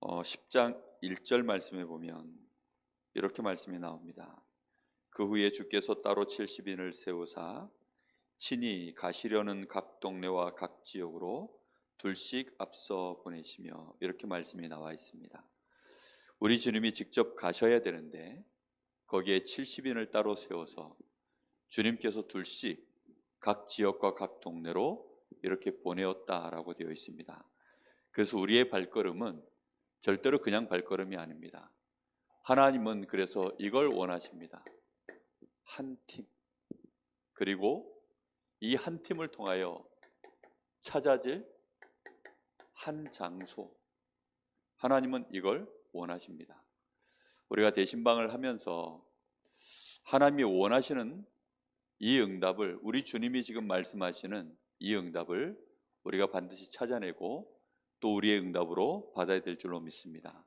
10장 1절 말씀에 보면 이렇게 말씀이 나옵니다. 그 후에 주께서 따로 70인을 세우사 친히 가시려는 각 동네와 각 지역으로 둘씩 앞서 보내시며, 이렇게 말씀이 나와 있습니다. 우리 주님이 직접 가셔야 되는데 거기에 70인을 따로 세워서 주님께서 둘씩 각 지역과 각 동네로 이렇게 보내었다라고 되어 있습니다. 그래서 우리의 발걸음은 절대로 그냥 발걸음이 아닙니다. 하나님은 그래서 이걸 원하십니다. 한 팀, 그리고 이 한 팀을 통하여 찾아질 한 장소, 하나님은 이걸 원하십니다. 우리가 대신방을 하면서 하나님이 원하시는 이 응답을, 우리 주님이 지금 말씀하시는 이 응답을 우리가 반드시 찾아내고 또 우리의 응답으로 받아야 될 줄로 믿습니다.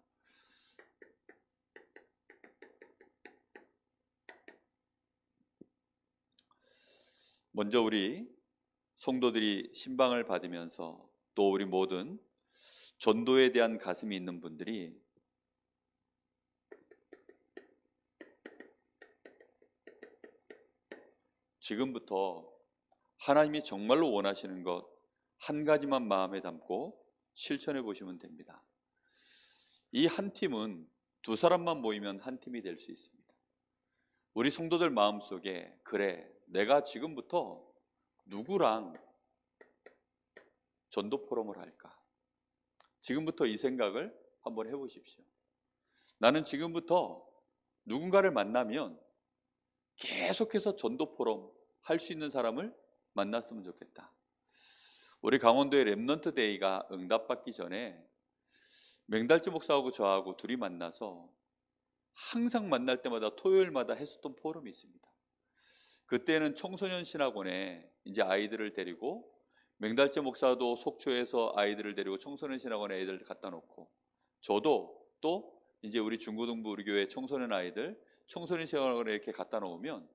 먼저 우리 성도들이 신방을 받으면서 또 우리 모든 전도에 대한 가슴이 있는 분들이 지금부터 하나님이 정말로 원하시는 것 한 가지만 마음에 담고 실천해 보시면 됩니다. 이 한 팀은 두 사람만 모이면 한 팀이 될 수 있습니다. 우리 성도들 마음속에, 그래, 내가 지금부터 누구랑 전도 포럼을 할까? 지금부터 이 생각을 한번 해보십시오. 나는 지금부터 누군가를 만나면 계속해서 전도 포럼 할 수 있는 사람을 만났으면 좋겠다. 우리 강원도의 렘넌트 데이가 응답받기 전에 맹달재 목사하고 저하고 둘이 만나서 항상 만날 때마다 토요일마다 했었던 포럼이 있습니다. 그때는 청소년 신학원에 이제 아이들을 데리고, 맹달재 목사도 속초에서 아이들을 데리고 청소년 신학원에 애들 갖다 놓고, 저도 또 이제 우리 중고등부 우리 교회 청소년 아이들 청소년 신학원에 이렇게 갖다 놓으면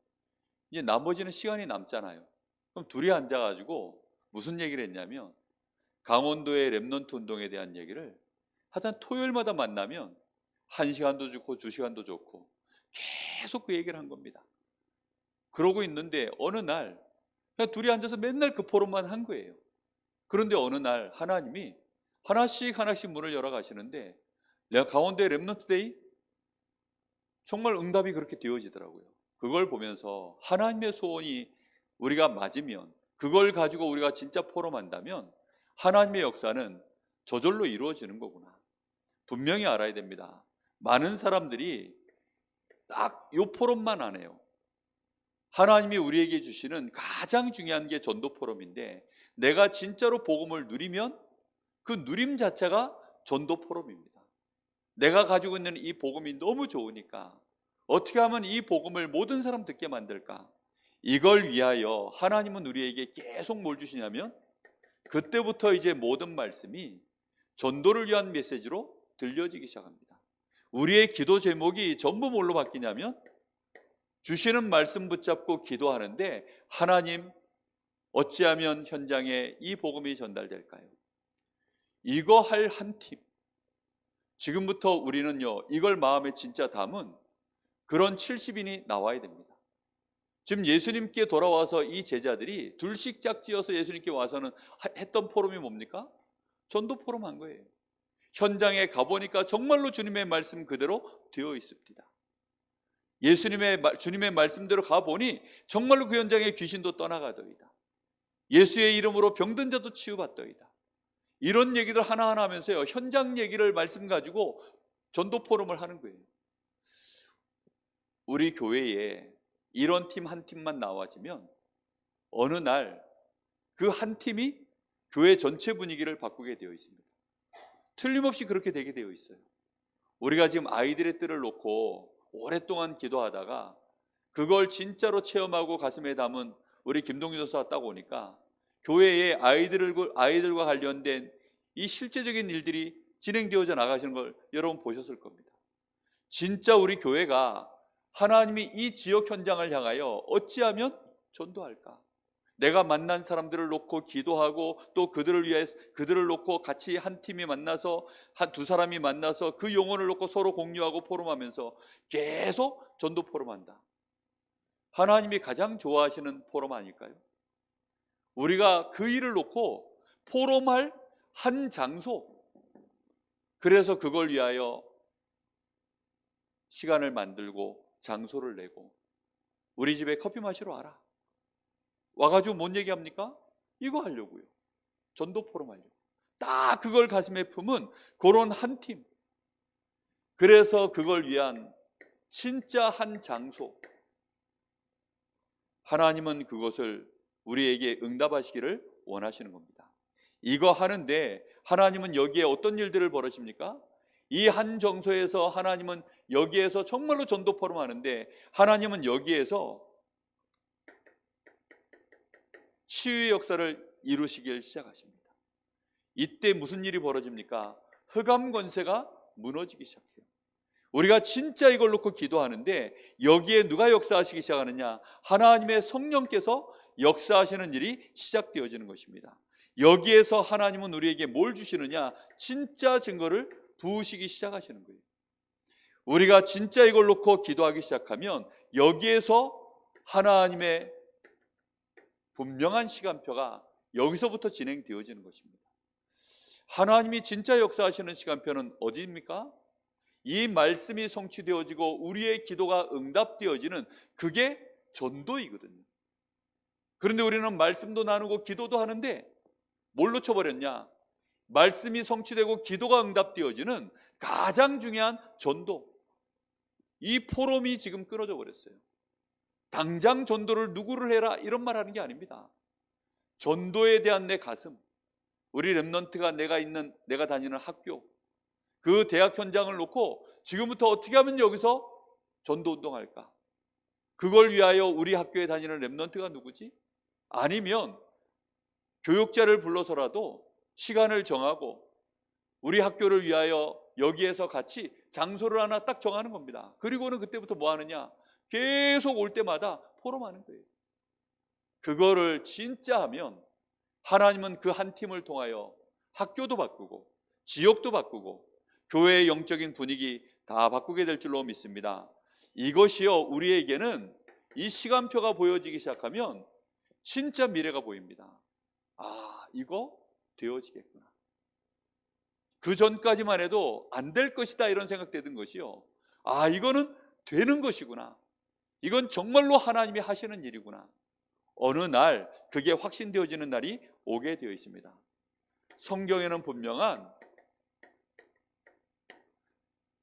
이제 나머지는 시간이 남잖아요. 그럼 둘이 앉아가지고 무슨 얘기를 했냐면, 강원도의 렘넌트 운동에 대한 얘기를 하여튼 토요일마다 만나면 1시간도 좋고 2시간도 좋고 계속 그 얘기를 한 겁니다. 그러고 있는데 어느 날 그냥 둘이 앉아서 맨날 그 포럼만 한 거예요. 그런데 어느 날 하나님이 하나씩 하나씩 문을 열어 가시는데, 내가 강원도의 렘넌트 데이 정말 응답이 그렇게 되어지더라고요. 그걸 보면서 하나님의 소원이 우리가 맞으면, 그걸 가지고 우리가 진짜 포럼한다면 하나님의 역사는 저절로 이루어지는 거구나. 분명히 알아야 됩니다. 많은 사람들이 딱 요 포럼만 안 해요. 하나님이 우리에게 주시는 가장 중요한 게 전도 포럼인데, 내가 진짜로 복음을 누리면 그 누림 자체가 전도 포럼입니다. 내가 가지고 있는 이 복음이 너무 좋으니까 어떻게 하면 이 복음을 모든 사람 듣게 만들까? 이걸 위하여 하나님은 우리에게 계속 뭘 주시냐면, 그때부터 이제 모든 말씀이 전도를 위한 메시지로 들려지기 시작합니다. 우리의 기도 제목이 전부 뭘로 바뀌냐면, 주시는 말씀 붙잡고 기도하는데, 하나님, 어찌하면 현장에 이 복음이 전달될까요? 이거 할 한 팀. 지금부터 우리는요, 이걸 마음에 진짜 담은 그런 70인이 나와야 됩니다. 지금 예수님께 돌아와서 이 제자들이 둘씩 짝지어서 예수님께 와서는 했던 포럼이 뭡니까? 전도 포럼 한 거예요. 현장에 가보니까 정말로 주님의 말씀 그대로 되어 있습니다. 주님의 말씀대로 가보니 정말로 그 현장에 귀신도 떠나가더이다. 예수의 이름으로 병든 자도 치유받더이다. 이런 얘기들 하나하나 하면서요, 현장 얘기를 말씀 가지고 전도 포럼을 하는 거예요. 우리 교회에 이런 팀 한 팀만 나와지면 어느 날 그 한 팀이 교회 전체 분위기를 바꾸게 되어 있습니다. 틀림없이 그렇게 되게 되어 있어요. 우리가 지금 아이들의 뜰을 놓고 오랫동안 기도하다가 그걸 진짜로 체험하고 가슴에 담은 우리 김동준 교수가 딱 오니까 교회에 아이들과 관련된 이 실제적인 일들이 진행되어져 나가시는 걸 여러분 보셨을 겁니다. 진짜 우리 교회가 하나님이 이 지역 현장을 향하여 어찌하면 전도할까? 내가 만난 사람들을 놓고 기도하고 또 그들을 놓고 같이 한 팀이 만나서 한 두 사람이 만나서 그 영혼을 놓고 서로 공유하고 포럼하면서 계속 전도 포럼한다. 하나님이 가장 좋아하시는 포럼 아닐까요? 우리가 그 일을 놓고 포럼할 한 장소, 그래서 그걸 위하여 시간을 만들고 장소를 내고 우리 집에 커피 마시러 와라. 와가지고 뭔 얘기합니까? 이거 하려고요. 전도 포럼 하려고. 딱 그걸 가슴에 품은 그런 한 팀. 그래서 그걸 위한 진짜 한 장소. 하나님은 그것을 우리에게 응답하시기를 원하시는 겁니다. 이거 하는데 하나님은 여기에 어떤 일들을 벌이십니까? 이 한 정소에서 하나님은 여기에서 정말로 전도 포럼 하는데 하나님은 여기에서 치유의 역사를 이루시길 시작하십니다. 이때 무슨 일이 벌어집니까? 흑암 권세가 무너지기 시작해요. 우리가 진짜 이걸 놓고 기도하는데 여기에 누가 역사하시기 시작하느냐? 하나님의 성령께서 역사하시는 일이 시작되어지는 것입니다. 여기에서 하나님은 우리에게 뭘 주시느냐? 진짜 증거를 부으시기 시작하시는 거예요. 우리가 진짜 이걸 놓고 기도하기 시작하면 여기에서 하나님의 분명한 시간표가 여기서부터 진행되어지는 것입니다. 하나님이 진짜 역사하시는 시간표는 어디입니까? 이 말씀이 성취되어지고 우리의 기도가 응답되어지는 그게 전도이거든요. 그런데 우리는 말씀도 나누고 기도도 하는데 뭘 놓쳐버렸냐? 말씀이 성취되고 기도가 응답되어지는 가장 중요한 전도. 이 포럼이 지금 끊어져 버렸어요. 당장 전도를 누구를 해라 이런 말 하는 게 아닙니다. 전도에 대한 내 가슴, 우리 렘넌트가 내가 다니는 학교, 그 대학 현장을 놓고 지금부터 어떻게 하면 여기서 전도 운동할까? 그걸 위하여 우리 학교에 다니는 렘넌트가 누구지? 아니면 교육자를 불러서라도 시간을 정하고 우리 학교를 위하여 여기에서 같이 장소를 하나 딱 정하는 겁니다. 그리고는 그때부터 뭐 하느냐? 계속 올 때마다 포럼하는 거예요. 그거를 진짜 하면 하나님은 그 한 팀을 통하여 학교도 바꾸고 지역도 바꾸고 교회의 영적인 분위기 다 바꾸게 될 줄로 믿습니다. 이것이요, 우리에게는 이 시간표가 보여지기 시작하면 진짜 미래가 보입니다. 아, 이거 되어지겠구나. 그 전까지만 해도 안 될 것이다 이런 생각되던 것이요, 아, 이거는 되는 것이구나. 이건 정말로 하나님이 하시는 일이구나. 어느 날 그게 확신되어지는 날이 오게 되어 있습니다. 성경에는 분명한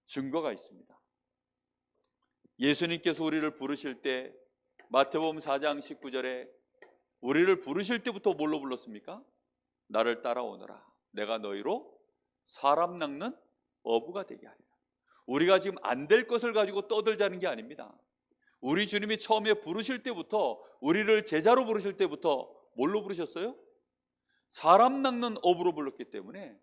증거가 있습니다. 예수님께서 우리를 부르실 때 마태복음 4장 19절에 우리를 부르실 때부터 뭘로 불렀습니까? 나를 따라오너라. 내가 너희로 사람 낚는 어부가 되게 하리라. 우리가 지금 안 될 것을 가지고 떠들자는 게 아닙니다. 우리 주님이 처음에 부르실 때부터, 우리를 제자로 부르실 때부터 뭘로 부르셨어요? 사람 낚는 어부로 불렀기 때문에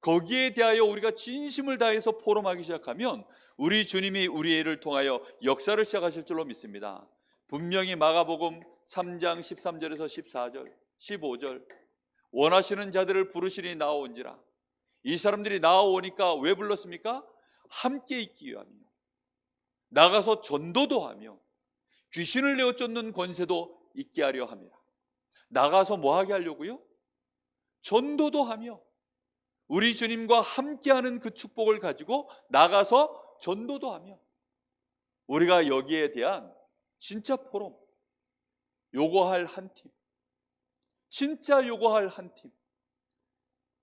거기에 대하여 우리가 진심을 다해서 포럼하기 시작하면 우리 주님이 우리를 통하여 역사를 시작하실 줄로 믿습니다. 분명히 마가복음 3장 13절에서 14절, 15절 원하시는 자들을 부르시니 나아온지라. 이 사람들이 나아오니까 왜 불렀습니까? 함께 있기 위함이요, 나가서 전도도 하며 귀신을 내어 쫓는 권세도 있게 하려 함이라. 나가서 뭐 하게 하려고요? 전도도 하며 우리 주님과 함께하는 그 축복을 가지고 나가서 전도도 하며, 우리가 여기에 대한 진짜 포럼, 요거할 한 팀, 진짜 요거할 한 팀.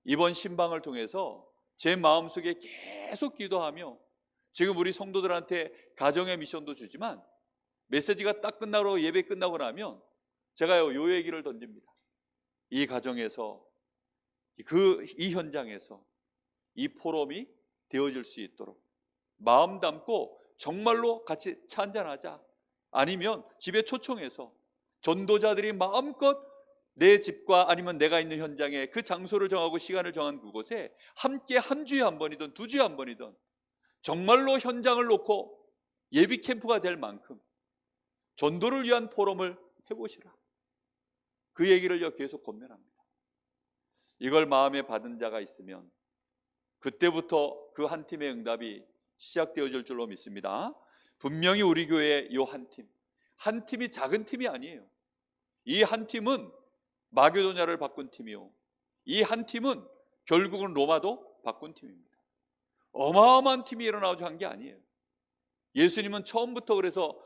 이번 신방을 통해서 제 마음속에 계속 기도하며 지금 우리 성도들한테 가정의 미션도 주지만 메시지가 딱 끝나고 예배 끝나고 나면 제가 요 얘기를 던집니다. 이 가정에서 이 현장에서 이 포럼이 되어질 수 있도록 마음 담고 정말로 같이 차 한잔하자, 아니면 집에 초청해서 전도자들이 마음껏 내 집과 아니면 내가 있는 현장에 그 장소를 정하고 시간을 정한 그곳에 함께 한 주에 한 번이든 두 주에 한 번이든 정말로 현장을 놓고 예비 캠프가 될 만큼 전도를 위한 포럼을 해보시라. 그 얘기를 계속 권면합니다. 이걸 마음에 받은 자가 있으면 그때부터 그 한 팀의 응답이 시작되어질 줄로 믿습니다. 분명히 우리 교회의 이 한 팀이 작은 팀이 아니에요. 이 한 팀은 마게도냐를 바꾼 팀이요, 이 한 팀은 결국은 로마도 바꾼 팀입니다. 어마어마한 팀이 일어나서 한 게 아니에요. 예수님은 처음부터 그래서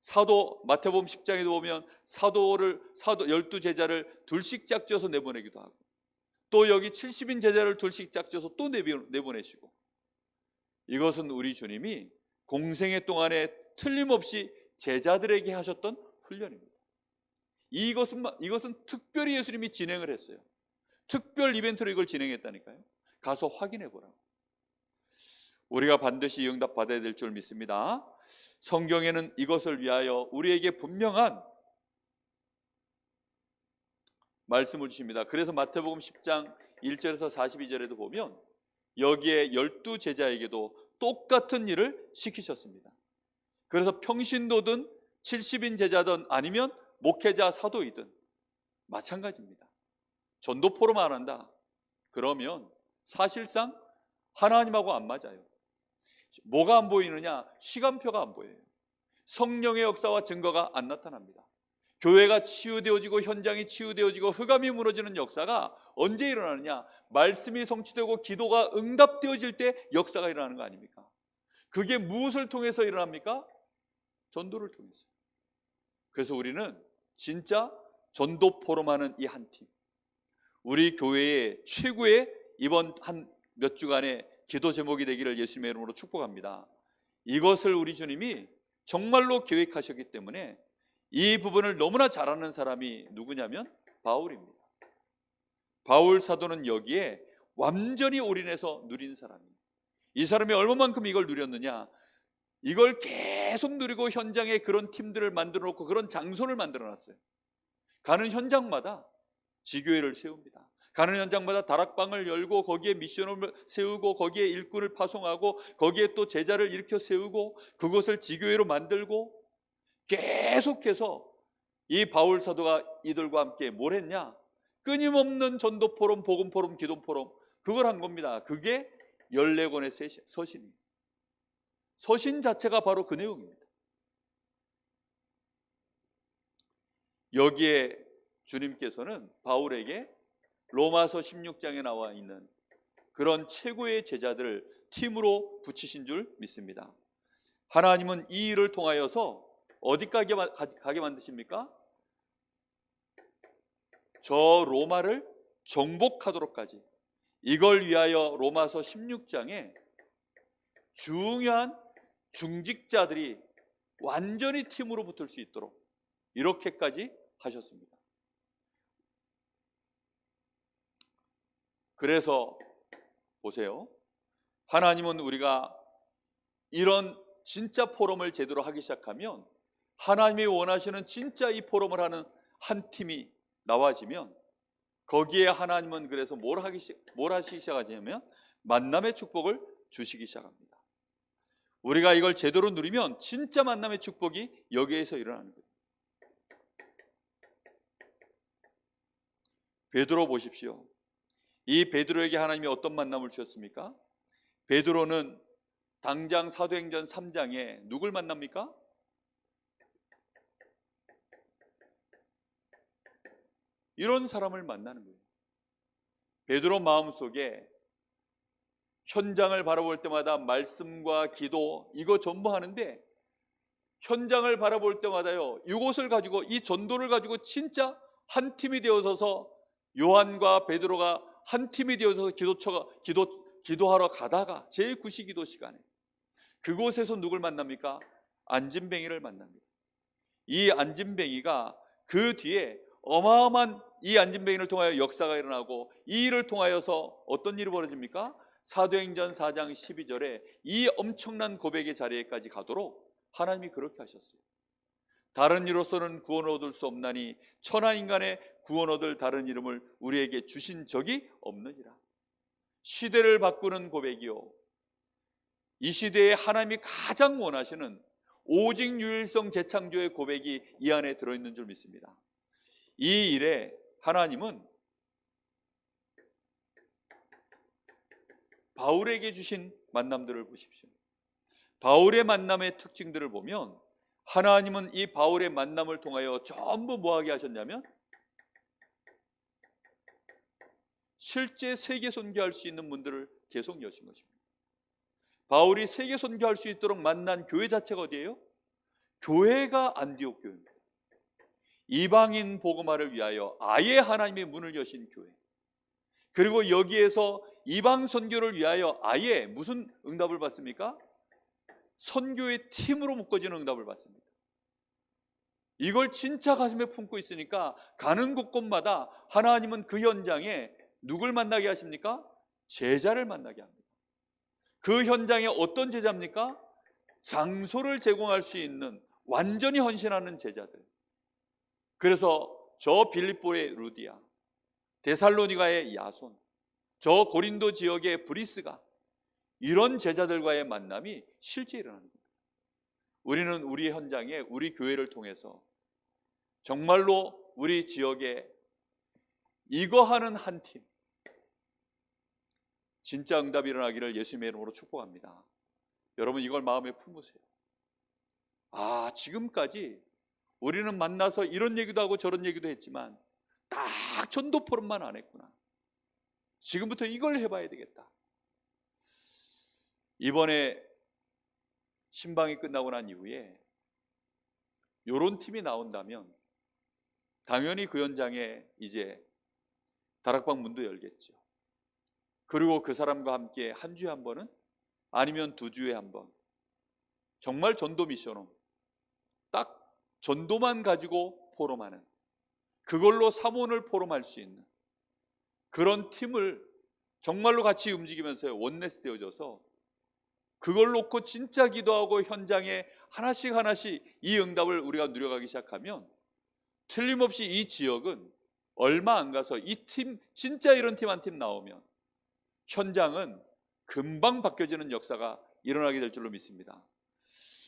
사도 마태복음 10장에도 보면 사도 12제자를 둘씩 짝지어서 내보내기도 하고, 또 여기 70인 제자를 둘씩 짝지어서 또 내보내시고, 이것은 우리 주님이 공생애 동안에 틀림없이 제자들에게 하셨던 훈련입니다. 이것은 특별히 예수님이 진행을 했어요. 특별 이벤트로 이걸 진행했다니까요. 가서 확인해 보라고. 우리가 반드시 응답 받아야 될 줄 믿습니다. 성경에는 이것을 위하여 우리에게 분명한 말씀을 주십니다. 그래서 마태복음 10장 1절에서 42절에도 보면 여기에 12제자에게도 똑같은 일을 시키셨습니다. 그래서 평신도든 70인 제자든 아니면 목회자 사도이든 마찬가지입니다. 전도 포럼 안 한다 그러면 사실상 하나님하고 안 맞아요. 뭐가 안 보이느냐? 시간표가 안 보여요. 성령의 역사와 증거가 안 나타납니다. 교회가 치유되어지고 현장이 치유되어지고 흑암이 무너지는 역사가 언제 일어나느냐? 말씀이 성취되고 기도가 응답되어질 때 역사가 일어나는 거 아닙니까? 그게 무엇을 통해서 일어납니까? 전도를 통해서. 그래서 우리는 진짜 전도 포럼하는 이 한 팀, 우리 교회의 최고의 이번 한 몇 주간의 기도 제목이 되기를 예수님의 이름으로 축복합니다. 이것을 우리 주님이 정말로 계획하셨기 때문에 이 부분을 너무나 잘하는 사람이 누구냐면 바울입니다. 바울 사도는 여기에 완전히 올인해서 누린 사람이에요. 이 사람이 얼마만큼 이걸 누렸느냐? 이걸 계속 누리고 현장에 그런 팀들을 만들어 놓고 그런 장소를 만들어 놨어요. 가는 현장마다 지교회를 세웁니다. 가는 현장마다 다락방을 열고 거기에 미션을 세우고 거기에 일꾼을 파송하고 거기에 또 제자를 일으켜 세우고 그것을 지교회로 만들고, 계속해서 이 바울 사도가 이들과 함께 뭘 했냐? 끊임없는 전도 포럼, 복음 포럼, 기도 포럼, 그걸 한 겁니다. 그게 14권의 서신이에요. 서신 자체가 바로 그 내용입니다. 여기에 주님께서는 바울에게 로마서 16장에 나와 있는 그런 최고의 제자들을 팀으로 붙이신 줄 믿습니다. 하나님은 이 일을 통하여서 어디까지 가게 만드십니까? 저 로마를 정복하도록까지. 이걸 위하여 로마서 16장에 중요한 중직자들이 완전히 팀으로 붙을 수 있도록 이렇게까지 하셨습니다. 그래서 보세요. 하나님은 우리가 이런 진짜 포럼을 제대로 하기 시작하면, 하나님이 원하시는 진짜 이 포럼을 하는 한 팀이 나와지면 거기에 하나님은 그래서 뭘 하시기 시작하냐면 만남의 축복을 주시기 시작합니다. 우리가 이걸 제대로 누리면 진짜 만남의 축복이 여기에서 일어나는 거예요. 베드로 보십시오. 이 베드로에게 하나님이 어떤 만남을 주셨습니까? 베드로는 당장 사도행전 3장에 누굴 만납니까? 이런 사람을 만나는 거예요. 베드로 마음속에 현장을 바라볼 때마다 말씀과 기도 이거 전부 하는데, 현장을 바라볼 때마다요 이곳을 가지고, 이 전도를 가지고 진짜 한 팀이 되어서서 요한과 베드로가 한 팀이 되어서 기도하러 가다가 제9시 기도 시간에 그곳에서 누굴 만납니까? 안진뱅이를 만납니다. 이 안진뱅이가 그 뒤에 어마어마한, 이 안진뱅이를 통하여 역사가 일어나고 이 일을 통하여서 어떤 일이 벌어집니까? 사도행전 4장 12절에 이 엄청난 고백의 자리에까지 가도록 하나님이 그렇게 하셨어요. 다른 이로서는 구원 얻을 수 없나니 천하 인간의 구원 얻을 다른 이름을 우리에게 주신 적이 없느니라. 시대를 바꾸는 고백이요, 이 시대에 하나님이 가장 원하시는 오직 유일성 재창조의 고백이 이 안에 들어있는 줄 믿습니다. 이 일에 하나님은 바울에게 주신 만남들을 보십시오. 바울의 만남의 특징들을 보면 하나님은 이 바울의 만남을 통하여 전부 뭐하게 하셨냐면 실제 세계 선교할 수 있는 문들을 계속 여신 것입니다. 바울이 세계 선교할 수 있도록 만난 교회 자체가 어디예요? 교회가 안디옥 교회입니다. 이방인 복음화를 위하여 아예 하나님의 문을 여신 교회. 그리고 여기에서 이방 선교를 위하여 아예 무슨 응답을 받습니까? 선교의 팀으로 묶어지는 응답을 받습니다. 이걸 진짜 가슴에 품고 있으니까 가는 곳곳마다 하나님은 그 현장에 누굴 만나게 하십니까? 제자를 만나게 합니다. 그 현장에 어떤 제자입니까? 장소를 제공할 수 있는 완전히 헌신하는 제자들. 그래서 저 빌립보의 루디아, 데살로니가의 야손, 저 고린도 지역의 브리스가 이런 제자들과의 만남이 실제 일어나는 겁니다. 우리는 우리 현장에 우리 교회를 통해서 정말로 우리 지역에 이거 하는 한 팀, 진짜 응답이 일어나기를 예수님의 이름으로 축복합니다. 여러분 이걸 마음에 품으세요. 아, 지금까지 우리는 만나서 이런 얘기도 하고 저런 얘기도 했지만 딱 전도 포럼만 안 했구나. 지금부터 이걸 해봐야 되겠다. 이번에 신방이 끝나고 난 이후에 이런 팀이 나온다면 당연히 그 현장에 이제 다락방 문도 열겠죠. 그리고 그 사람과 함께 한 주에 한 번은 아니면 2주에 한 번 정말 전도 미션홈, 딱 전도만 가지고 포럼하는, 그걸로 사모를 포럼할 수 있는 그런 팀을 정말로 같이 움직이면서 원네스 되어져서 그걸 놓고 진짜 기도하고 현장에 하나씩 하나씩 이 응답을 우리가 누려가기 시작하면 틀림없이 이 지역은 얼마 안 가서 이 팀, 진짜 이런 팀 한 팀 나오면 현장은 금방 바뀌어지는 역사가 일어나게 될 줄로 믿습니다.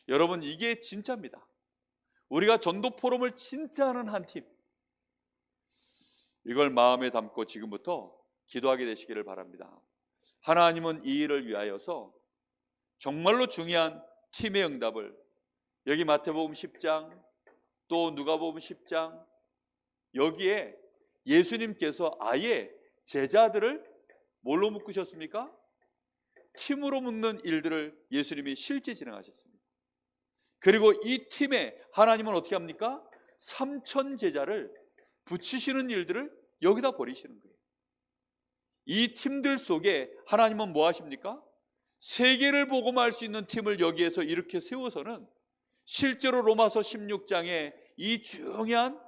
여러분 이게 진짜입니다. 우리가 전도 포럼을 진짜 하는 한 팀, 이걸 마음에 담고 지금부터 기도하게 되시기를 바랍니다. 하나님은 이 일을 위하여서 정말로 중요한 팀의 응답을 여기 마태복음 10장 또 누가복음 10장 여기에 예수님께서 아예 제자들을 뭘로 묶으셨습니까? 팀으로 묶는 일들을 예수님이 실제 진행하셨습니다. 그리고 이 팀에 하나님은 어떻게 합니까? 3,000 제자를 붙이시는 일들을 여기다 버리시는 거예요. 이 팀들 속에 하나님은 뭐 하십니까? 세계를 복음할 수 있는 팀을 여기에서 이렇게 세워서는 실제로 로마서 16장에 이 중요한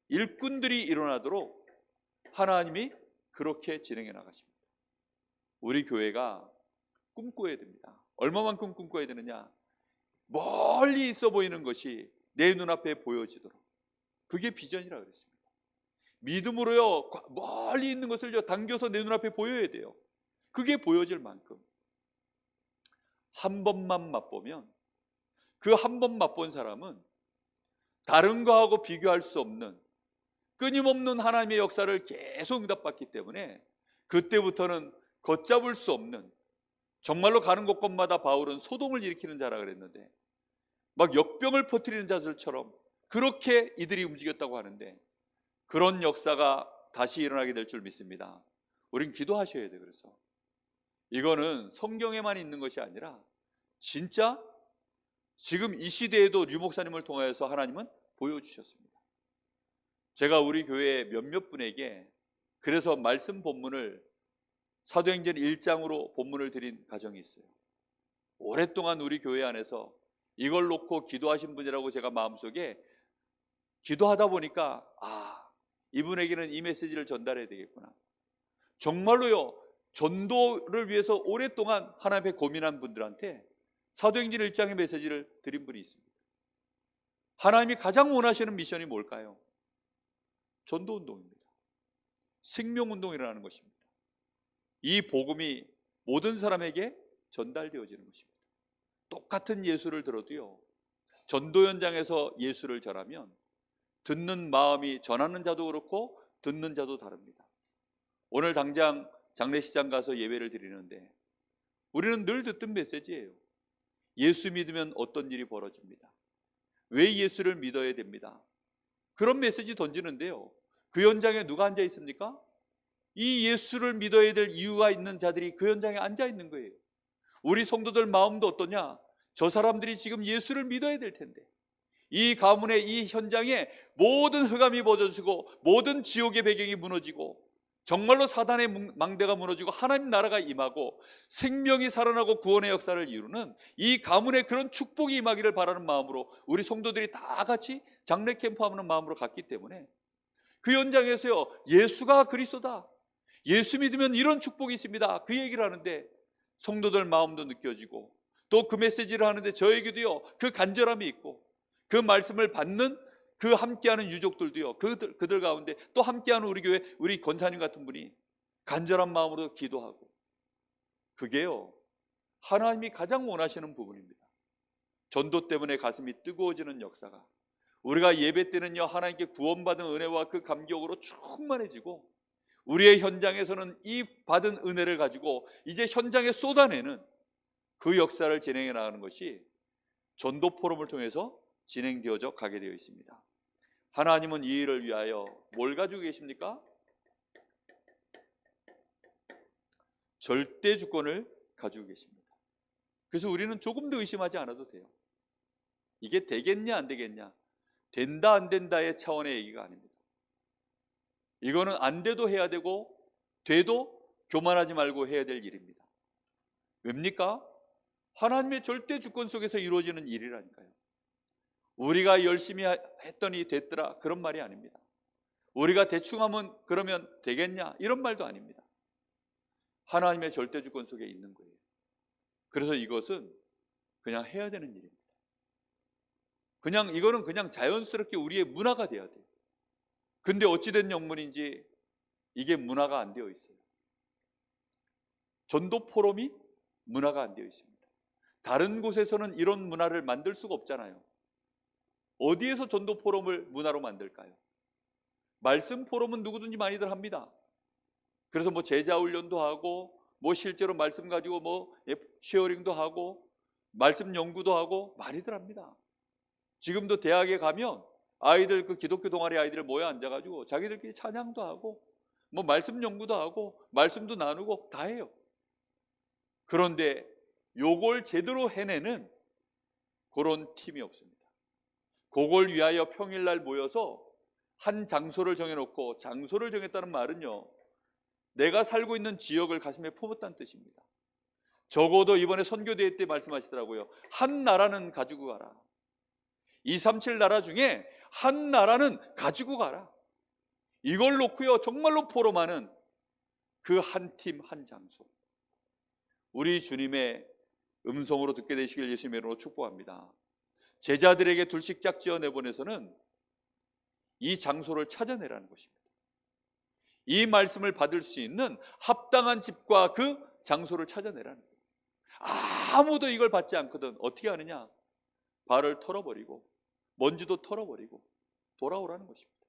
일꾼들이 일어나도록 하나님이 그렇게 진행해 나가십니다. 우리 교회가 꿈꿔야 됩니다. 얼마만큼 꿈꿔야 되느냐? 멀리 있어 보이는 것이 내 눈앞에 보여지도록, 그게 비전이라 그랬습니다. 믿음으로요 멀리 있는 것을 당겨서 내 눈앞에 보여야 돼요. 그게 보여질 만큼 한 번만 맛보면, 그 한 번 맛본 사람은 다른 거하고 비교할 수 없는 끊임없는 하나님의 역사를 계속 응답받기 때문에 그때부터는 걷잡을 수 없는, 정말로 가는 곳곳마다 바울은 소동을 일으키는 자라 그랬는데 막 역병을 퍼뜨리는 자들처럼 그렇게 이들이 움직였다고 하는데, 그런 역사가 다시 일어나게 될 줄 믿습니다. 우린 기도하셔야 돼요. 그래서 이거는 성경에만 있는 것이 아니라 진짜 지금 이 시대에도 류 목사님을 통하여서 하나님은 보여주셨습니다. 제가 우리 교회 몇몇 분에게 그래서 말씀 본문을 사도행전 1장으로 본문을 드린 가정이 있어요. 오랫동안 우리 교회 안에서 이걸 놓고 기도하신 분이라고 제가 마음속에 기도하다 보니까 이분에게는 이 메시지를 전달해야 되겠구나. 정말로요 전도를 위해서 오랫동안 하나님 앞에 고민한 분들한테 사도행전 1장의 메시지를 드린 분이 있습니다. 하나님이 가장 원하시는 미션이 뭘까요? 전도운동입니다. 생명운동이라는 것입니다. 이 복음이 모든 사람에게 전달되어지는 것입니다. 똑같은 예수를 들어도요 전도 현장에서 예수를 전하면 듣는 마음이, 전하는 자도 그렇고 듣는 자도 다릅니다. 오늘 당장 장례식장 가서 예배를 드리는데 우리는 늘 듣던 메시지예요. 예수 믿으면 어떤 일이 벌어집니다. 왜 예수를 믿어야 됩니다. 그런 메시지 던지는데요, 그 현장에 누가 앉아 있습니까? 이 예수를 믿어야 될 이유가 있는 자들이 그 현장에 앉아 있는 거예요. 우리 성도들 마음도 어떠냐? 저 사람들이 지금 예수를 믿어야 될 텐데, 이 가문의 이 현장에 모든 흑암이 벗어지고 모든 지옥의 배경이 무너지고 정말로 사단의 망대가 무너지고 하나님 나라가 임하고 생명이 살아나고 구원의 역사를 이루는 이 가문의 그런 축복이 임하기를 바라는 마음으로 우리 성도들이 다 같이 장례 캠프하는 마음으로 갔기 때문에 그 현장에서요, 예수가 그리스도다, 예수 믿으면 이런 축복이 있습니다, 그 얘기를 하는데 성도들 마음도 느껴지고 또 그 메시지를 하는데 저에게도요 그 간절함이 있고 그 말씀을 받는 그 함께하는 유족들도요, 그들 가운데 또 함께하는 우리 교회 우리 권사님 같은 분이 간절한 마음으로 기도하고, 그게요 하나님이 가장 원하시는 부분입니다. 전도 때문에 가슴이 뜨거워지는 역사가, 우리가 예배 때는요 하나님께 구원받은 은혜와 그 감격으로 충만해지고 우리의 현장에서는 이 받은 은혜를 가지고 이제 현장에 쏟아내는 그 역사를 진행해 나가는 것이 전도 포럼을 통해서 진행되어져 가게 되어 있습니다. 하나님은 이 일을 위하여 뭘 가지고 계십니까? 절대 주권을 가지고 계십니다. 그래서 우리는 조금 더 의심하지 않아도 돼요. 이게 되겠냐 안 되겠냐, 된다 안 된다의 차원의 얘기가 아닙니다. 이거는 안 돼도 해야 되고 돼도 교만하지 말고 해야 될 일입니다. 왜입니까? 하나님의 절대 주권 속에서 이루어지는 일이라니까요. 우리가 열심히 했더니 됐더라, 그런 말이 아닙니다. 우리가 대충 하면 그러면 되겠냐, 이런 말도 아닙니다. 하나님의 절대 주권 속에 있는 거예요. 그래서 이것은 그냥 해야 되는 일입니다. 이거는 그냥 자연스럽게 우리의 문화가 돼야 돼요. 근데 어찌된 영문인지 이게 문화가 안 되어 있어요. 전도 포럼이 문화가 안 되어 있습니다. 다른 곳에서는 이런 문화를 만들 수가 없잖아요. 어디에서 전도 포럼을 문화로 만들까요? 말씀 포럼은 누구든지 많이들 합니다. 그래서 뭐 제자 훈련도 하고 뭐 실제로 말씀 가지고 뭐 쉐어링도 하고 말씀 연구도 하고 많이들 합니다. 지금도 대학에 가면 아이들, 그 기독교 동아리 아이들 모여 앉아가지고 자기들끼리 찬양도 하고 뭐 말씀 연구도 하고 말씀도 나누고 다 해요. 그런데 요걸 제대로 해내는 그런 팀이 없습니다. 그걸 위하여 평일날 모여서 한 장소를 정해놓고, 장소를 정했다는 말은요 내가 살고 있는 지역을 가슴에 품었다는 뜻입니다. 적어도 이번에 선교대회 때 말씀하시더라고요. 한 나라는 가지고 가라. 237 나라 중에 한 나라는 가지고 가라. 이걸 놓고요 정말로 포럼하는 그 한 팀 한 장소, 우리 주님의 음성으로 듣게 되시길 예수님의 이름으로 축복합니다. 제자들에게 둘씩 짝지어 내보내서는 이 장소를 찾아내라는 것입니다. 이 말씀을 받을 수 있는 합당한 집과 그 장소를 찾아내라는 거예요. 아무도 이걸 받지 않거든 어떻게 하느냐? 발을 털어버리고 먼지도 털어버리고 돌아오라는 것입니다.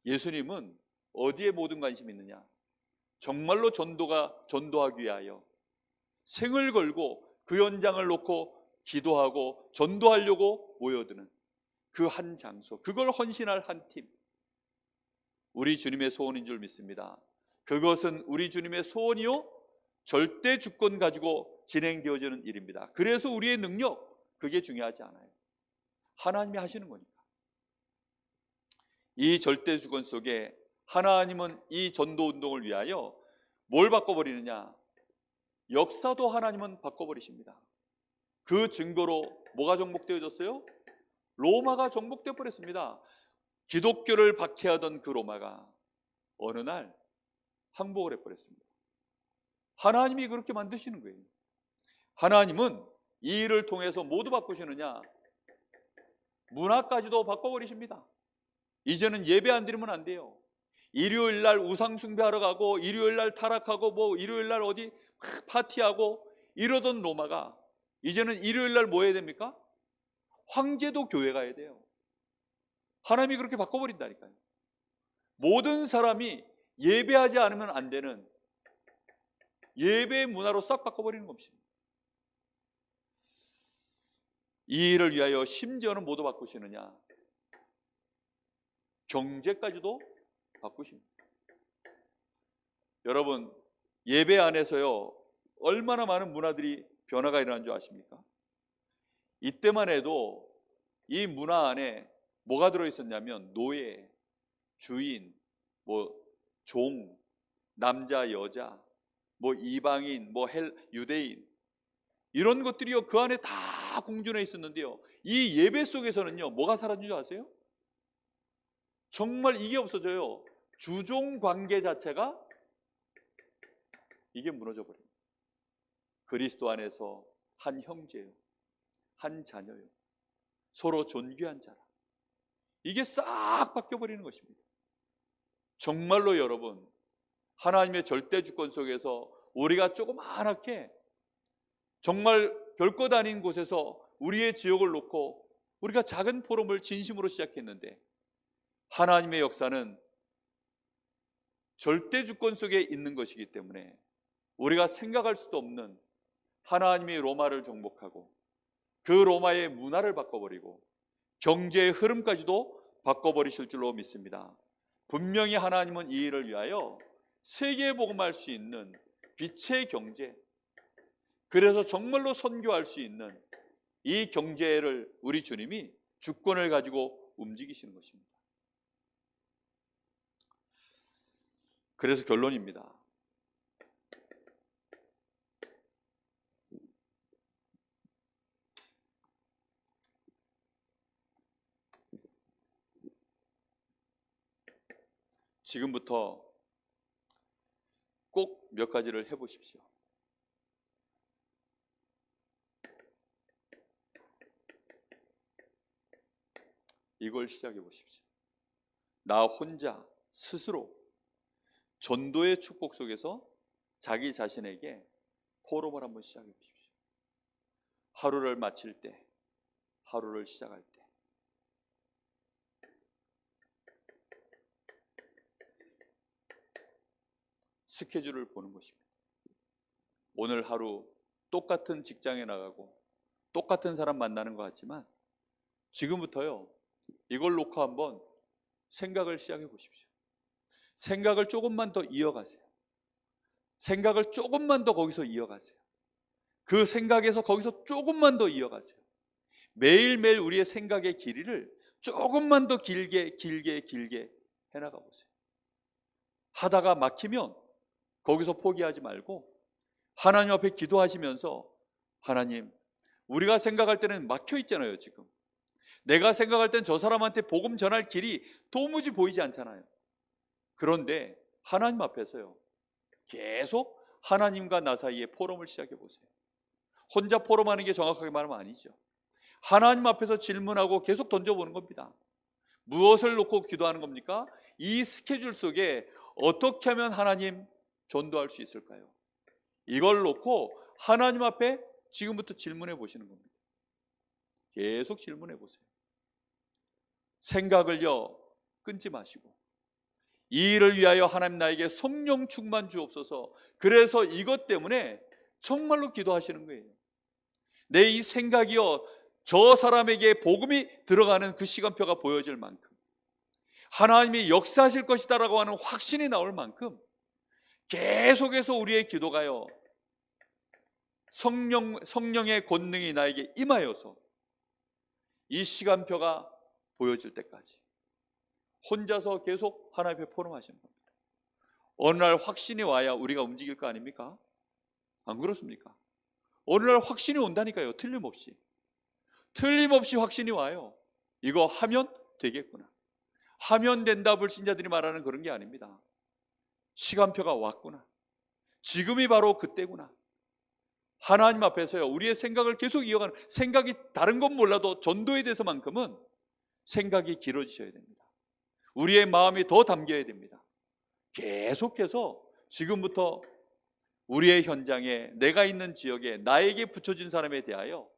예수님은 어디에 모든 관심이 있느냐? 정말로 전도하기 위하여 생을 걸고 그 현장을 놓고 기도하고 전도하려고 모여드는 그 한 장소, 그걸 헌신할 한 팀, 우리 주님의 소원인 줄 믿습니다. 그것은 우리 주님의 소원이요 절대 주권 가지고 진행되어지는 일입니다. 그래서 우리의 능력, 그게 중요하지 않아요. 하나님이 하시는 거니까. 이 절대 주권 속에 하나님은 이 전도운동을 위하여 뭘 바꿔버리느냐? 역사도 하나님은 바꿔버리십니다. 그 증거로 뭐가 정복되어졌어요? 로마가 정복되어 버렸습니다. 기독교를 박해하던 그 로마가 어느 날 항복을 해버렸습니다. 하나님이 그렇게 만드시는 거예요. 하나님은 이 일을 통해서 모두 바꾸시느냐? 문화까지도 바꿔버리십니다. 이제는 예배 안 드리면 안 돼요. 일요일 날 우상 숭배하러 가고 일요일 날 타락하고 뭐 일요일 날 어디 파티하고 이러던 로마가 이제는 일요일 날 뭐 해야 됩니까? 황제도 교회 가야 돼요. 하나님이 그렇게 바꿔버린다니까요. 모든 사람이 예배하지 않으면 안 되는 예배의 문화로 싹 바꿔버리는 것입니다. 이 일을 위하여 심지어는 뭐도 바꾸시느냐? 경제까지도 바꾸십니다. 여러분, 예배 안에서요, 얼마나 많은 문화들이 변화가 일어난 줄 아십니까? 이때만 해도 이 문화 안에 뭐가 들어있었냐면 노예, 주인, 종, 남자, 여자, 이방인, 유대인, 이런 것들이요 그 안에 다 공존해 있었는데요, 이 예배 속에서는요 뭐가 사라진 줄 아세요? 정말 이게 없어져요. 주종 관계 자체가 이게 무너져 버려요. 그리스도 안에서 한 형제요, 한 자녀요, 서로 존귀한 자라, 이게 싹 바뀌어버리는 것입니다. 정말로 여러분, 하나님의 절대 주권 속에서 우리가 조그맣게 정말 별것 아닌 곳에서 우리의 지역을 놓고 우리가 작은 포럼을 진심으로 시작했는데, 하나님의 역사는 절대 주권 속에 있는 것이기 때문에 우리가 생각할 수도 없는 하나님의 로마를 정복하고 그 로마의 문화를 바꿔버리고 경제의 흐름까지도 바꿔버리실 줄로 믿습니다. 분명히 하나님은 이 일을 위하여 세계에 복음할 수 있는 빛의 경제, 그래서 정말로 선교할 수 있는 이 경제를 우리 주님이 주권을 가지고 움직이시는 것입니다. 그래서 결론입니다. 지금부터 꼭 몇 가지를 해보십시오. 이걸 시작해 보십시오. 나 혼자 스스로 전도의 축복 속에서 자기 자신에게 포럼을 한번 시작해 보십시오. 하루를 마칠 때, 하루를 시작할 때, 스케줄을 보는 것입니다. 오늘 하루 똑같은 직장에 나가고 똑같은 사람 만나는 것 같지만 지금부터요 이걸 놓고 한번 생각을 시작해 보십시오. 생각을 조금만 더 이어가세요. 생각을 조금만 더 거기서 이어가세요. 그 생각에서 거기서 조금만 더 이어가세요. 매일매일 우리의 생각의 길이를 조금만 더 길게 해나가 보세요. 하다가 막히면 거기서 포기하지 말고 하나님 앞에 기도하시면서, 하나님, 우리가 생각할 때는 막혀 있잖아요. 지금 내가 생각할 땐 저 사람한테 복음 전할 길이 도무지 보이지 않잖아요. 그런데 하나님 앞에서요 계속 하나님과 나 사이에 포럼을 시작해 보세요. 혼자 포럼하는 게 정확하게 말하면 아니죠. 하나님 앞에서 질문하고 계속 던져보는 겁니다. 무엇을 놓고 기도하는 겁니까? 이 스케줄 속에 어떻게 하면 하나님 전도할 수 있을까요? 이걸 놓고 하나님 앞에 지금부터 질문해 보시는 겁니다. 계속 질문해 보세요. 생각을요 끊지 마시고, 이 일을 위하여 하나님 나에게 성령 충만 주옵소서. 그래서 이것 때문에 정말로 기도하시는 거예요. 내 이 생각이요 저 사람에게 복음이 들어가는 그 시간표가 보여질 만큼, 하나님이 역사하실 것이다라고 하는 확신이 나올 만큼 계속해서 우리의 기도가요 성령의 권능이 나에게 임하여서 이 시간표가 보여질 때까지 혼자서 계속 하나님 앞에 포럼하시는 겁니다. 어느 날 확신이 와야 우리가 움직일 거 아닙니까? 안 그렇습니까? 어느 날 확신이 온다니까요. 틀림없이 확신이 와요. 이거 하면 되겠구나. 하면 된다 불신자들이 말하는 그런 게 아닙니다. 시간표가 왔구나. 지금이 바로 그때구나. 하나님 앞에서요 우리의 생각을 계속 이어가는, 생각이 다른 건 몰라도 전도에 대해서만큼은 생각이 길어지셔야 됩니다. 우리의 마음이 더 담겨야 됩니다. 계속해서 지금부터 우리의 현장에, 내가 있는 지역에, 나에게 붙여진 사람에 대하여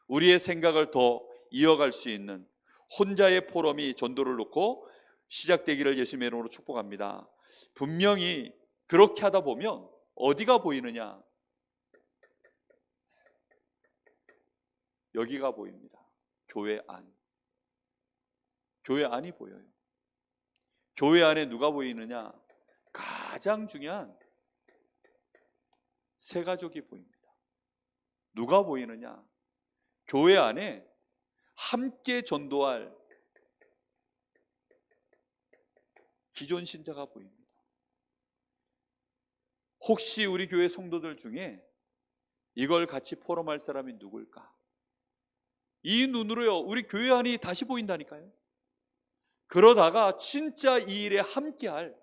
우리의 생각을 더 이어갈 수 있는, 혼자의 포럼이 전도를 놓고 시작되기를 예수님의 이름으로 축복합니다. 분명히 그렇게 하다 보면 어디가 보이느냐? 여기가 보입니다. 교회 안. 교회 안이 보여요. 교회 안에 누가 보이느냐? 가장 중요한 세 가족이 보입니다. 누가 보이느냐? 교회 안에 함께 전도할 기존 신자가 보입니다. 혹시 우리 교회 성도들 중에 이걸 같이 포럼할 사람이 누굴까? 이 눈으로요, 우리 교회 안이 다시 보인다니까요. 그러다가 진짜 이 일에 함께할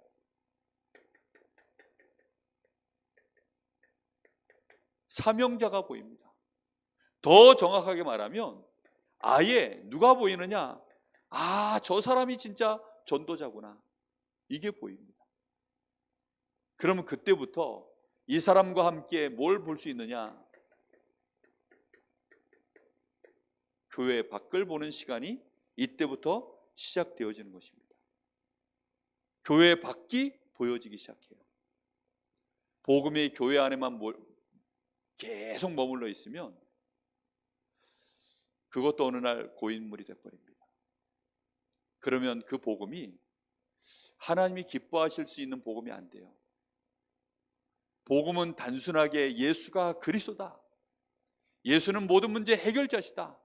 사명자가 보입니다. 더 정확하게 말하면 아예 누가 보이느냐? 아, 저 사람이 진짜 전도자구나. 이게 보입니다. 그러면 그때부터 이 사람과 함께 뭘 볼 수 있느냐? 교회 밖을 보는 시간이 이때부터 시작되어지는 것입니다. 교회 밖이 보여지기 시작해요. 복음이 교회 안에만 계속 머물러 있으면 그것도 어느 날 고인물이 되어버립니다. 그러면 그 복음이 하나님이 기뻐하실 수 있는 복음이 안 돼요. 복음은 단순하게 예수가 그리스도다, 예수는 모든 문제 해결자시다,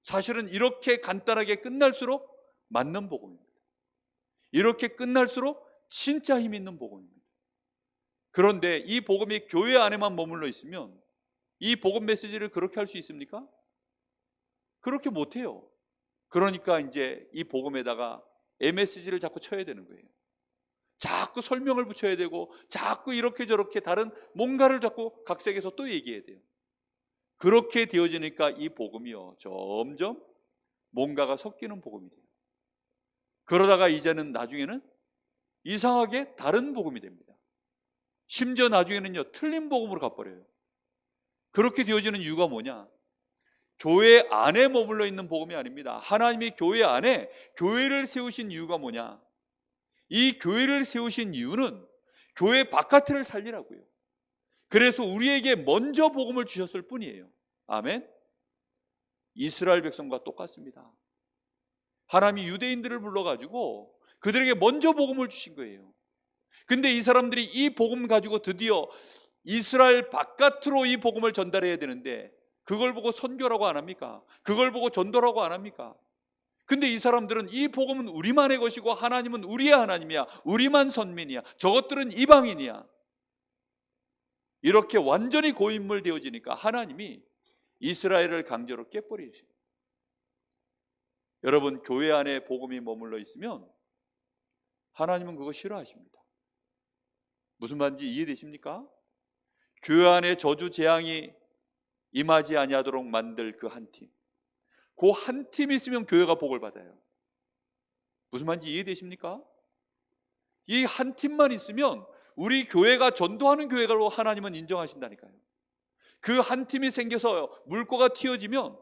사실은 이렇게 간단하게 끝날수록 맞는 복음입니다. 이렇게 끝날수록 진짜 힘 있는 복음입니다. 그런데 이 복음이 교회 안에만 머물러 있으면 이 복음 메시지를 그렇게 할 수 있습니까? 그렇게 못해요. 그러니까 이제 이 복음에다가 MSG를 자꾸 쳐야 되는 거예요. 자꾸 설명을 붙여야 되고 자꾸 이렇게 저렇게 다른 뭔가를 자꾸 각색해서 또 얘기해야 돼요. 그렇게 되어지니까 이 복음이요, 점점 뭔가가 섞이는 복음이 돼요. 그러다가 이제는 나중에는 이상하게 다른 복음이 됩니다. 심지어 나중에는요, 틀린 복음으로 가버려요. 그렇게 되어지는 이유가 뭐냐? 교회 안에 머물러 있는 복음이 아닙니다. 하나님이 교회 안에 교회를 세우신 이유가 뭐냐? 이 교회를 세우신 이유는 교회 바깥을 살리라고요. 그래서 우리에게 먼저 복음을 주셨을 뿐이에요. 아멘. 이스라엘 백성과 똑같습니다. 하나님이 유대인들을 불러가지고 그들에게 먼저 복음을 주신 거예요. 근데 이 사람들이 이 복음 가지고 드디어 이스라엘 바깥으로 이 복음을 전달해야 되는데 그걸 보고 선교라고 안 합니까? 그걸 보고 전도라고 안 합니까? 근데 이 사람들은 이 복음은 우리만의 것이고 하나님은 우리의 하나님이야, 우리만 선민이야, 저것들은 이방인이야, 이렇게 완전히 고인물 되어지니까 하나님이 이스라엘을 강제로 깨버리시고, 여러분, 교회 안에 복음이 머물러 있으면 하나님은 그거 싫어하십니다. 무슨 말인지 이해되십니까? 교회 안에 저주 재앙이 임하지 아니하도록 만들 그 한 팀, 그 한 팀이 있으면 교회가 복을 받아요. 무슨 말인지 이해되십니까? 이 한 팀만 있으면 우리 교회가 전도하는 교회로 하나님은 인정하신다니까요. 그 한 팀이 생겨서 물꼬가 튀어지면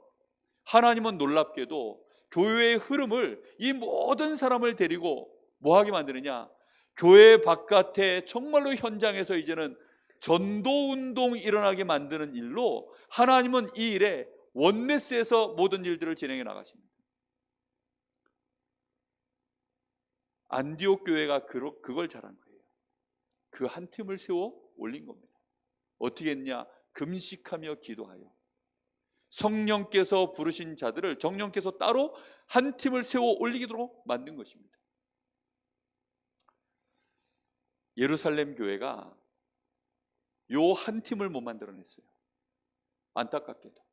하나님은 놀랍게도 교회의 흐름을, 이 모든 사람을 데리고 뭐하게 만드느냐? 교회 바깥에 정말로 현장에서 이제는 전도운동이 일어나게 만드는 일로 하나님은 이 일에 원네스에서 모든 일들을 진행해 나가십니다. 안디옥 교회가 그걸 잘한 거예요. 그 한 팀을 세워 올린 겁니다. 어떻게 했냐? 금식하며 기도하여 성령께서 부르신 자들을 정령께서 따로 한 팀을 세워 올리도록 만든 것입니다. 예루살렘 교회가 요 한 팀을 못 만들어냈어요. 안타깝게도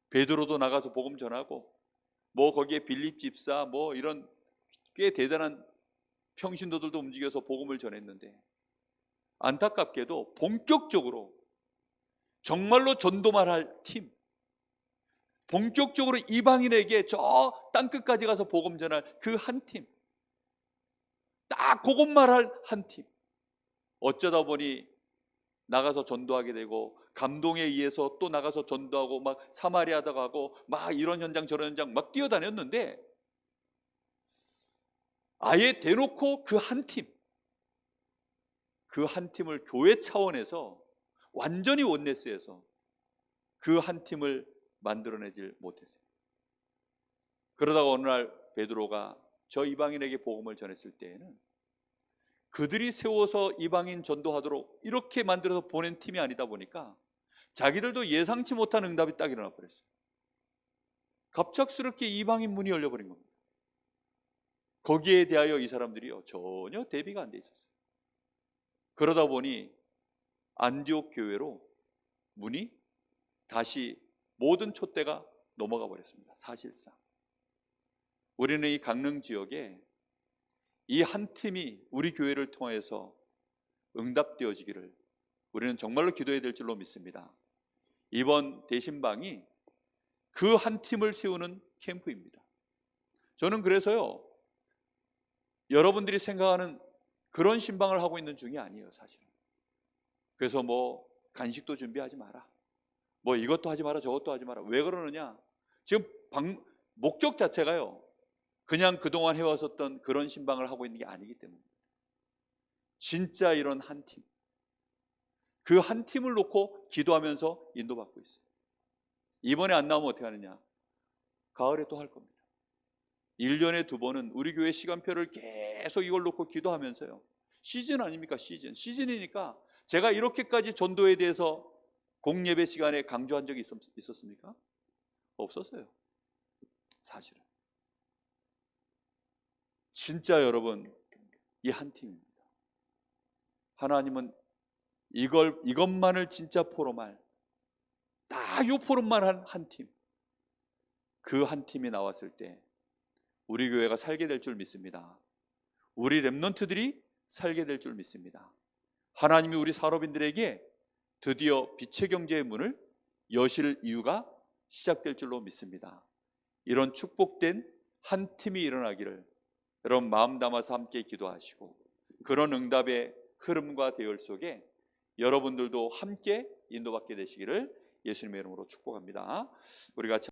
베드로도 나가서 복음 전하고 뭐 거기에 빌립 집사 뭐 이런 꽤 대단한 평신도들도 움직여서 복음을 전했는데, 안타깝게도 본격적으로 정말로 전도만 할 팀, 본격적으로 이방인에게 저 땅끝까지 가서 복음 전할 그 한 팀, 딱 그것만 할 한 팀, 어쩌다 보니 나가서 전도하게 되고, 감동에 의해서 또 나가서 전도하고, 막 사마리아도 가고, 막 이런 현장 저런 현장 막 뛰어다녔는데, 아예 대놓고 그 한 팀을 교회 차원에서 완전히 원네스에서 그 한 팀을 만들어내질 못했어요. 그러다가 어느 날 베드로가 저 이방인에게 복음을 전했을 때에는 그들이 세워서 이방인 전도하도록 이렇게 만들어서 보낸 팀이 아니다 보니까 자기들도 예상치 못한 응답이 딱 일어나 버렸어요. 갑작스럽게 이방인 문이 열려버린 겁니다. 거기에 대하여 이 사람들이요 전혀 대비가 안 돼 있었어요. 그러다 보니 안디옥 교회로 문이 다시 모든 촛대가 넘어가 버렸습니다. 사실상 우리는 이 강릉 지역에 이 한 팀이 우리 교회를 통해서 응답되어지기를 우리는 정말로 기도해야 될 줄로 믿습니다. 이번 대신방이 그 한 팀을 세우는 캠프입니다. 저는 그래서요 여러분들이 생각하는 그런 신방을 하고 있는 중이 아니에요, 사실은. 그래서 뭐 간식도 준비하지 마라, 뭐 이것도 하지 마라, 저것도 하지 마라. 왜 그러느냐? 지금 목적 자체가요 그냥 그동안 해왔었던 그런 신방을 하고 있는 게 아니기 때문에 진짜 이런 한 팀, 그 한 팀을 놓고 기도하면서 인도받고 있어요. 이번에 안 나오면 어떻게 하느냐? 가을에 또 할 겁니다. 1년에 2번은 우리 교회 시간표를 계속 이걸 놓고 기도하면서요. 시즌 아닙니까? 시즌이니까 제가 이렇게까지 전도에 대해서 공예배 시간에 강조한 적이 있었습니까? 없었어요. 사실은 진짜 여러분 이 한 팀입니다. 하나님은 이것만을 진짜 포럼할 다 요 포럼만 한 팀, 그 한 팀이 나왔을 때 우리 교회가 살게 될 줄 믿습니다. 우리 렘넌트들이 살게 될 줄 믿습니다. 하나님이 우리 산업인들에게 드디어 빛의 경제의 문을 여실 이유가 시작될 줄로 믿습니다. 이런 축복된 한 팀이 일어나기를 여러분 마음 담아서 함께 기도하시고, 그런 응답의 흐름과 대열 속에 여러분들도 함께 인도받게 되시기를 예수님의 이름으로 축복합니다. 우리 같이